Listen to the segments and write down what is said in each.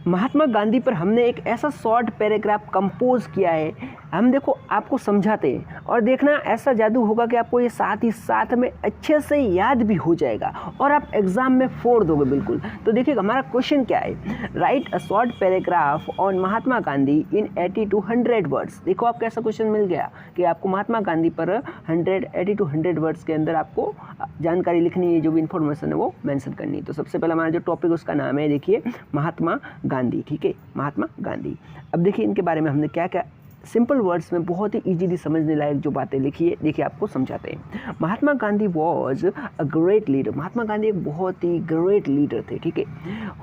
महात्मा गांधी पर हमने एक ऐसा शॉर्ट पैराग्राफ कंपोज किया है, हम देखो आपको समझाते हैं और देखना ऐसा जादू होगा कि आपको ये साथ ही साथ में अच्छे से याद भी हो जाएगा और आप एग्जाम में फोड़ दोगे बिल्कुल। तो देखिए हमारा क्वेश्चन क्या है, right a short paragraph on Mahatma Gandhi in 80 to 100 words. देखो आपको ऐसा क्वेश्चन मिल गया कि आपको महात्मा गांधी पर 80 to 100 वर्ड्स के अंदर आपको जानकारी लिखनी है, जो भी इन्फॉर्मेशन है वो मेंशन करनी है। तो सबसे पहला हमारा जो टॉपिक उसका नाम है देखिए महात्मा गांधी, ठीक है, महात्मा गांधी। अब देखिए इनके बारे में हमने क्या क्या सिंपल वर्ड्स में बहुत ही इजीली समझने लायक जो बातें लिखी है, देखिए आपको समझाते हैं। Mahatma Gandhi was a great leader. Mahatma Gandhi एक बहुत ही ग्रेट लीडर थे, ठीक है।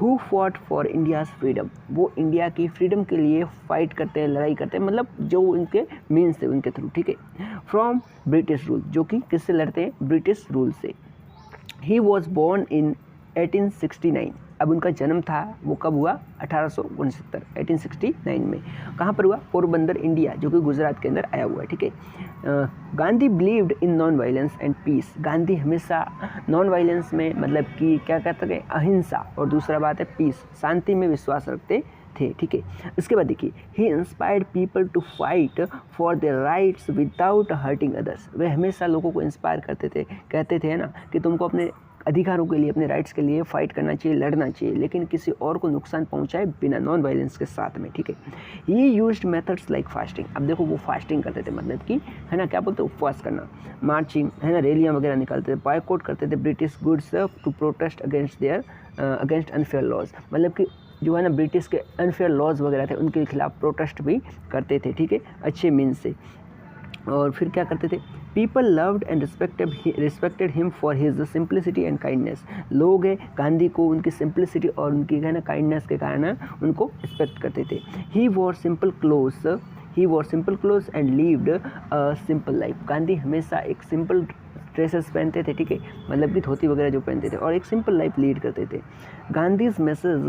Who fought for India's freedom. वो इंडिया की फ्रीडम के लिए फाइट करते हैं, लड़ाई करते हैं, मतलब जो उनके मीन्स थे उनके थ्रू, ठीक है। फ्रॉम ब्रिटिश रूल, जो कि किससे लड़ते हैं, ब्रिटिश रूल से। He was born in 1869। अब उनका जन्म था वो कब हुआ, 1869 1869 में। कहाँ पर हुआ, पोरबंदर इंडिया, जो कि गुजरात के अंदर आया हुआ है, ठीक है। Gandhi believed in non violence and peace. Gandhi हमेशा नॉन वायलेंस में, मतलब कि क्या कहते हैं, अहिंसा, और दूसरा बात है पीस, शांति में विश्वास रखते थे, ठीक है। इसके बाद देखिए, he inspired people to fight for their rights without hurting others. वे हमेशा लोगों को इंस्पायर करते थे, कहते थे ना कि तुमको अपने अधिकारों के लिए, अपने राइट्स के लिए फाइट करना चाहिए, लड़ना चाहिए, लेकिन किसी और को नुकसान पहुंचाए बिना, नॉन वायलेंस के साथ में, ठीक है। ही यूज्ड मेथड्स लाइक फास्टिंग। अब देखो वो फास्टिंग करते थे, मतलब कि है ना, क्या बोलते हैं, उपवास करना, मार्चिंग, है ना, रैलियाँ वगैरह निकालते थे, बॉयकॉट करते थे British goods to protest against unfair laws. मतलब कि जो है ना ब्रिटिश के अनफेयर लॉज वगैरह थे उनके खिलाफ प्रोटेस्ट भी करते थे, ठीक है, अच्छे मीन्स से। और फिर क्या करते थे, people loved and respected him for his simplicity and kindness. लोग हैं गांधी को उनकी सिंप्लिसिटी और उनकी है ना काइंडनेस के कारण उनको रिस्पेक्ट करते थे। He wore simple clothes and lived a simple life. Gandhi हमेशा एक सिंपल ड्रेसेस पहनते थे, ठीक है, मतलब कि धोती वगैरह जो पहनते थे, और एक सिंपल लाइफ लीड करते थे। Gandhi's message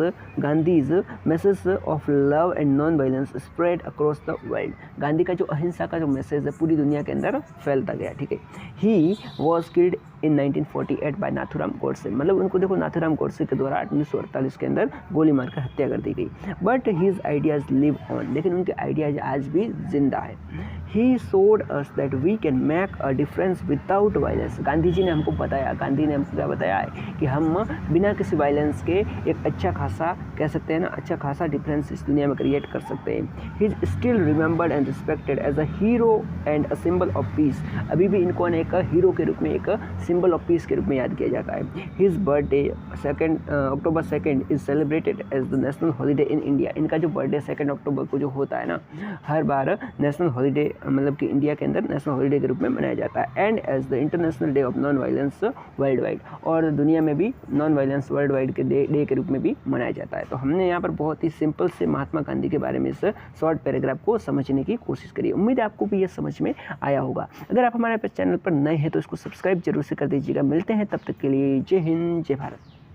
of love and non violence spread across the world. Gandhi का जो अहिंसा का जो मैसेज है पूरी दुनिया के अंदर फैलता गया, ठीक है। He was killed in 1948 by Nathuram Godse. मतलब उनको देखो नाथूराम गोडसे के द्वारा 1948 के अंदर गोली मारकर हत्या कर दी गई। But his ideas live on, लेकिन उनके आइडियाज आज भी जिंदा है। He showed us that we can make a difference without violence. Gandhi ji ने हमको बताया, गांधी ने हमको क्या बताया है कि हम बिना किसी वायलेंस के एक अच्छा खासा, कह सकते हैं ना, अच्छा खासा डिफरेंस इस दुनिया में क्रिएट कर सकते हैं। He is still remembered and respected as a hero and a symbol of peace. अभी भी इनको एक हीरो के रूप में, एक सिंबल ऑफ पीस के रूप में याद किया जाता है। His birthday October 2 is celebrated as the national holiday in India. इनका जो बर्थडे 2 अक्टूबर को जो होता है ना, हर बार नेशनल हॉलीडे, मतलब कि इंडिया के अंदर नेशनल हॉलीडे के रूप में मनाया जाता है। And as the international day of non violence world wide, और दुनिया में भी नॉन वायलेंस वर्ल्ड वाइड के डे के रूप में भी मनाया जाता है। तो हमने यहाँ पर बहुत ही सिंपल से महात्मा गांधी के बारे में इस शॉर्ट पैराग्राफ को समझने की कोशिश करी। उम्मीद है आपको भी ये समझ में आया होगा। अगर आप हमारे चैनल पर नए हैं तो इसको सब्सक्राइब जरूर से कर दीजिएगा। मिलते हैं तब तक के लिए, जय हिंद, जय भारत।